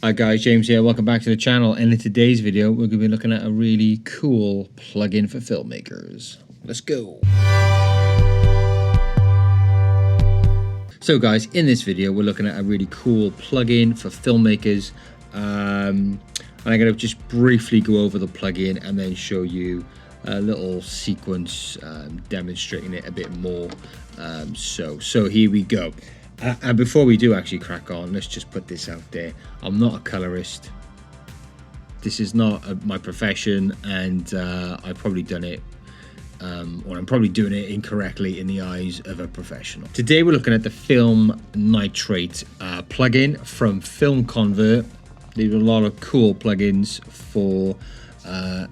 Hi guys, James here, welcome back to the channel, and in today's video we're going to be looking at a really cool plugin for filmmakers. Let's go! So guys, in this video we're looking at a really cool plugin for filmmakers, and I'm going to just briefly go over the plugin and then show you a little sequence demonstrating it a bit more. So here we go. And before we do actually crack on, let's just put this out there. I'm not a colorist. This is not my profession, and I've probably done it, or I'm probably doing it incorrectly in the eyes of a professional. Today we're looking at the Film Nitrate plugin from Filmconvert. There's a lot of cool plugins for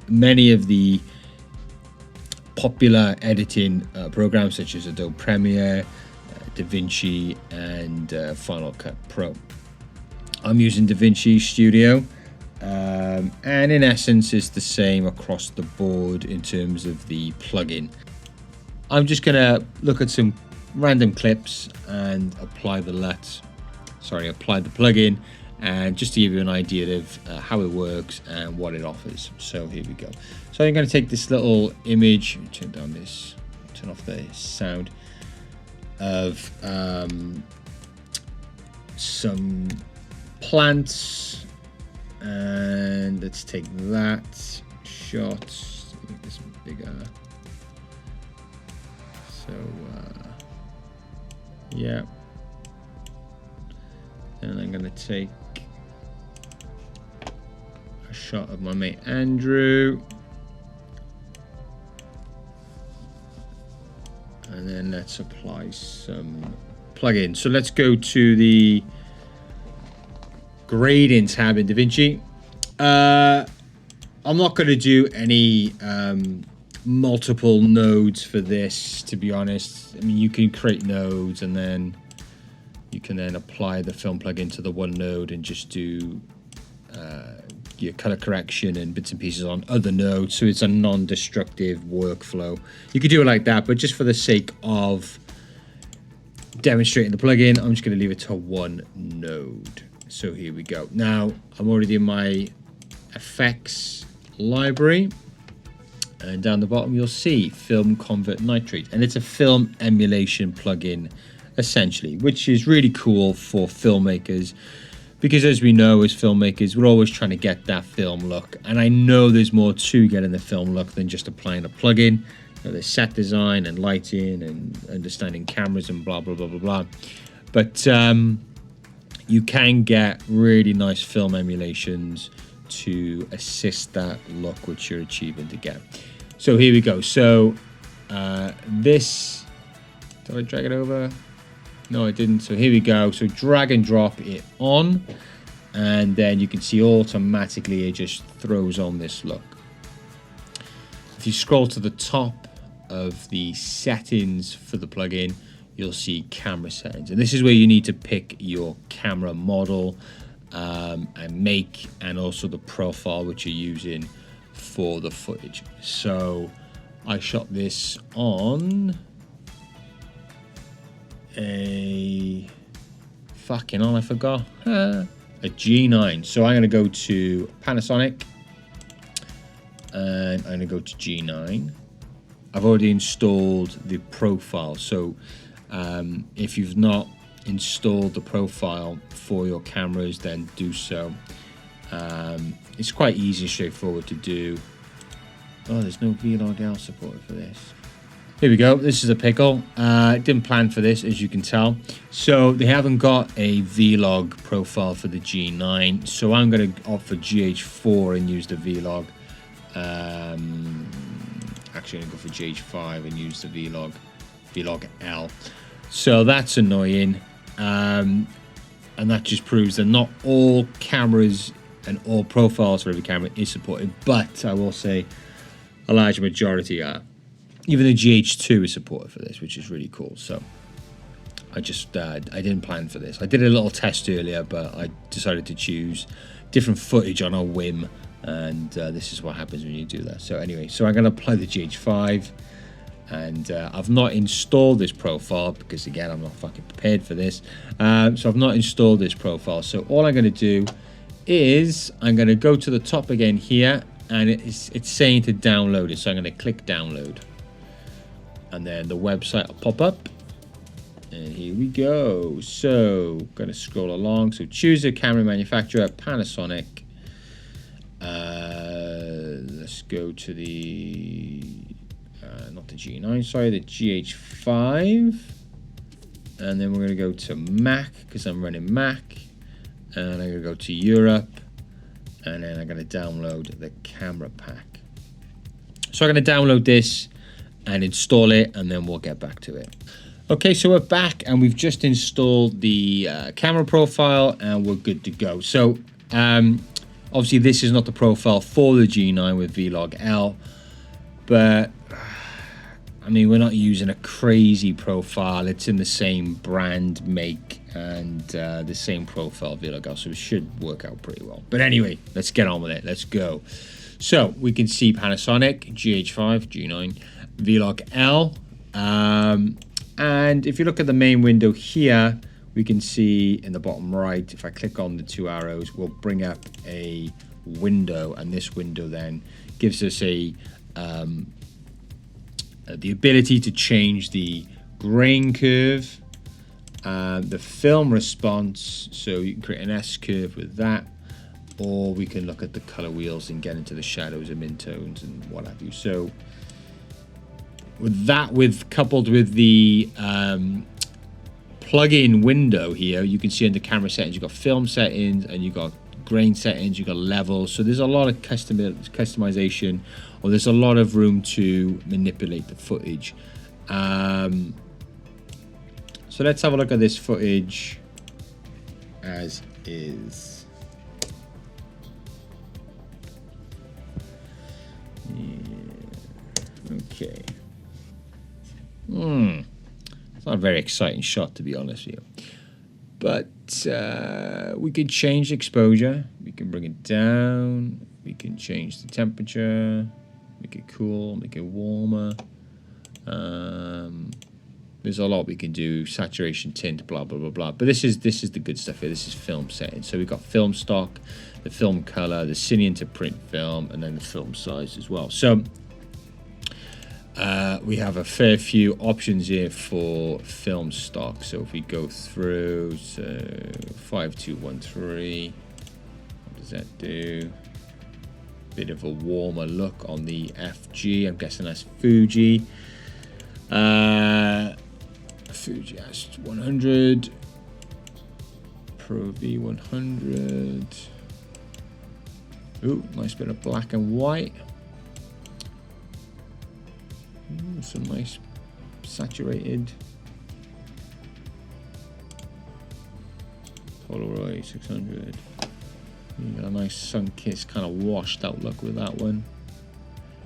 many of the popular editing programs such as Adobe Premiere, DaVinci, and Final Cut Pro. I'm using DaVinci Studio, and in essence it's the same across the board in terms of the plugin. I'm just gonna look at some random clips and apply the plugin, and just to give you an idea of how it works and what it offers. So here we go. So I'm going to take this little image, turn off the sound, of some plants, and let's take that shot, make this bigger. So yeah, and I'm gonna take a shot of my mate Andrew, and then let's apply some plugin. So let's go to the grading tab in DaVinci. I'm not going to do any multiple nodes for this, to be honest. I mean, you can create nodes, and then you can then apply the film plugin to the one node and just do your color correction and bits and pieces on other nodes, so it's a non-destructive workflow. You could do it like that, but just for the sake of demonstrating the plugin, I'm just going to leave it to one node. So here we go. Now I'm already in my effects library, and down the bottom you'll see Filmconvert NITRATE, and it's a film emulation plugin essentially, which is really cool for filmmakers. Because as we know, as filmmakers, we're always trying to get that film look. And I know there's more to getting the film look than just applying a plugin. There's set design and lighting and understanding cameras and blah, blah, blah, blah, blah. But you can get really nice film emulations to assist that look which you're achieving to get. So here we go. So this, did I drag it over? No, I didn't. So here we go. So drag and drop it on, and then you can see automatically it just throws on this look. If you scroll to the top of the settings for the plugin, you'll see camera settings, and this is where you need to pick your camera model and make, and also the profile which you're using for the footage. So I shot this on a fucking on, I forgot, a G9. So I'm going to go to Panasonic, and I'm going to go to G9. I've already installed the profile, so if you've not installed the profile for your cameras, then do so. It's quite easy, straightforward to do. Oh, there's no VLOG supported for this. Here we go. This is a pickle. Didn't plan for this, as you can tell. So they haven't got a Vlog profile for the G9. So I'm going to opt for GH4 and use the Vlog. Actually, I'm going to go for GH5 and use the Vlog L. So that's annoying. And that just proves that not all cameras and all profiles for every camera is supported. But I will say a large majority are. Even the GH2 is supported for this, which is really cool. So I just I didn't plan for this. I did a little test earlier, but I decided to choose different footage on a whim, and this is what happens when you do that. So anyway, so I'm going to apply the GH5, and I've not installed this profile because, again, I'm not fucking prepared for this. So I've not installed this profile. So all I'm going to do is I'm going to go to the top again here, and it's saying to download it. So I'm going to click download, and then the website will pop up. And here we go. So going to scroll along. So choose a camera manufacturer, Panasonic. Let's go to the not the G9, sorry, the GH5. And then we're going to go to Mac because I'm running Mac. And I'm going to go to Europe. And then I'm going to download the camera pack. So I'm going to download this and install it, and then we'll get back to it. Okay, so we're back and we've just installed the camera profile and we're good to go. So obviously this is not the profile for the G9 with Vlog-L, but I mean, we're not using a crazy profile. It's in the same brand, make, and the same profile Vlog-L, so it should work out pretty well. But anyway, let's get on with it. Let's go. So we can see Panasonic, GH5, G9, Vlog-L. And if you look at the main window here, we can see in the bottom right, if I click on the two arrows, we'll bring up a window, and this window then gives us a the ability to change the grain curve, the film response, so you can create an S-curve with that, or we can look at the color wheels and get into the shadows and midtones and what have you. So with that, coupled with the plug-in window here, you can see under camera settings, you've got film settings and you've got grain settings, you've got levels. So there's a lot of customization, or there's a lot of room to manipulate the footage. So let's have a look at this footage as is. Yeah. Okay. It's not a very exciting shot, to be honest with you. But we can change exposure. We can bring it down. We can change the temperature. Make it cool. Make it warmer. There's a lot we can do. Saturation, tint, blah blah blah blah. But this is the good stuff here. This is film settings. So we've got film stock, the film color, the cine into print film, and then the film size as well. So we have a fair few options here for film stock. So if we go through, so 5213, what does that do? Bit of a warmer look on the FG. I'm guessing that's Fuji. Fuji has 100. Pro V100. Ooh, nice bit of black and white. Some nice saturated Polaroid 600. You got a nice sun-kissed kind of washed out look with that one.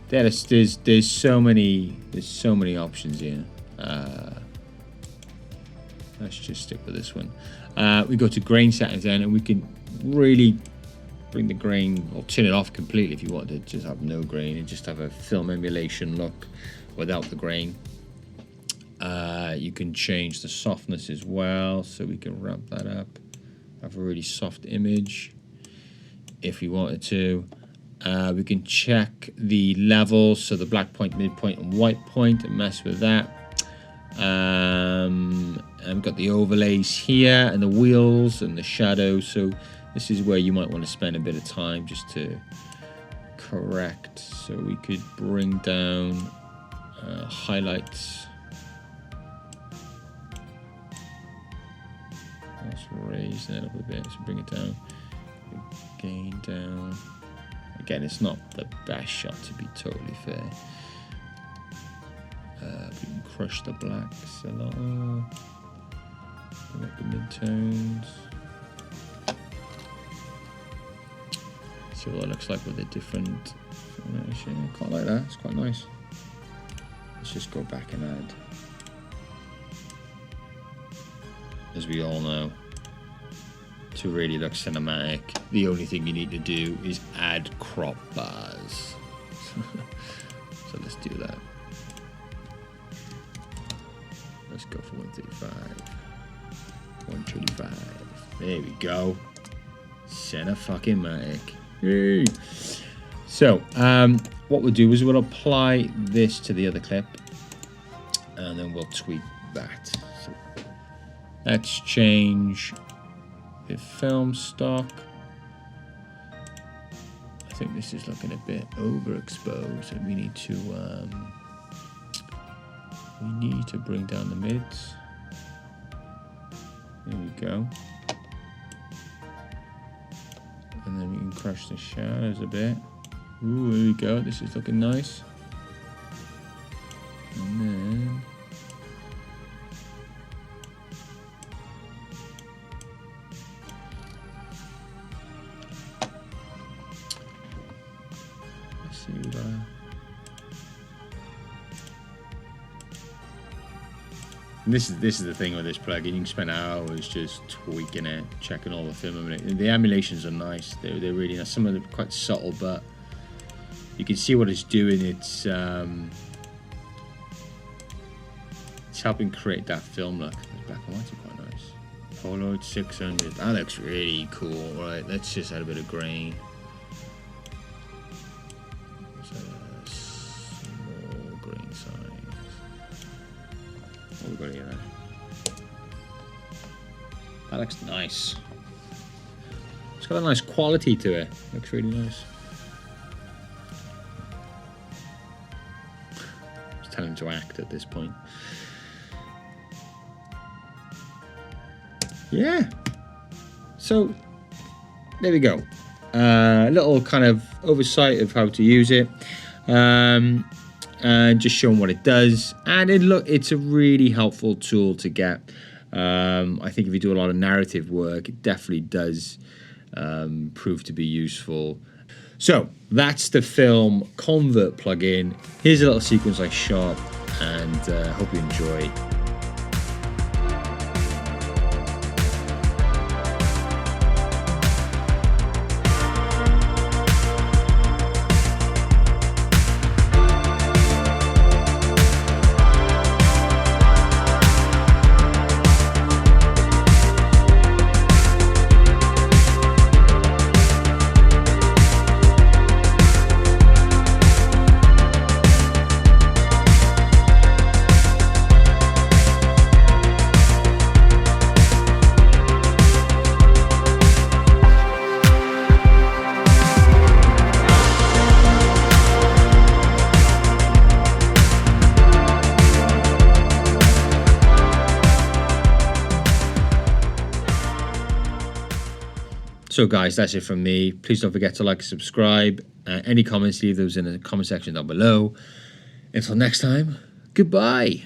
There's so many options here. Let's just stick with this one. We go to grain settings then, and we can really bring the grain, or turn it off completely if you want to just have no grain and just have a film emulation look without the grain. You can change the softness as well, so we can ramp that up, have a really soft image if we wanted to. We can check the levels, so the black point, midpoint, and white point, and mess with that. And we've got the overlays here, and the wheels, and the shadows. So this is where you might want to spend a bit of time just to correct. So we could bring down highlights. Let's raise that up a bit, so bring it down. Gain down. Again, it's not the best shot, to be totally fair. We can crush the blacks a lot. Bring up the midtones. See what it looks like with a different formation. I quite like that, it's quite nice. Let's just go back and add. As we all know, to really look cinematic, the only thing you need to do is add crop bars. So let's do that. Let's go for 135. 135. There we go. Cinematic. Yay. So, what we'll do is we'll apply this to the other clip, and then we'll tweak that. So, let's change the film stock. I think this is looking a bit overexposed, and we need to bring down the mids. There we go. And then we can crush the shadows a bit. Ooh, there we go. This is looking nice. And then let's see what This is the thing with this plugin. You can spend hours just tweaking it, checking all the film. The emulations are nice. They're really nice. Some of them are quite subtle, but you can see what it's doing. It's helping create that film look. The black and whites are quite nice. Polaroid 600. That looks really cool. Right, let's just add a bit of grain. Small grain size. What we got here then? That looks nice. It's got a nice quality to it. Looks really nice. Just tell him to act at this point. Yeah. So there we go. A little kind of oversight of how to use it. And just showing what it does, and it's a really helpful tool to get. I think if you do a lot of narrative work, it definitely does prove to be useful. So that's the Filmconvert plugin. Here's a little sequence I shot, and hope you enjoy. So guys, that's it from me. Please don't forget to like and subscribe. Any comments, leave those in the comment section down below. Until next time, goodbye.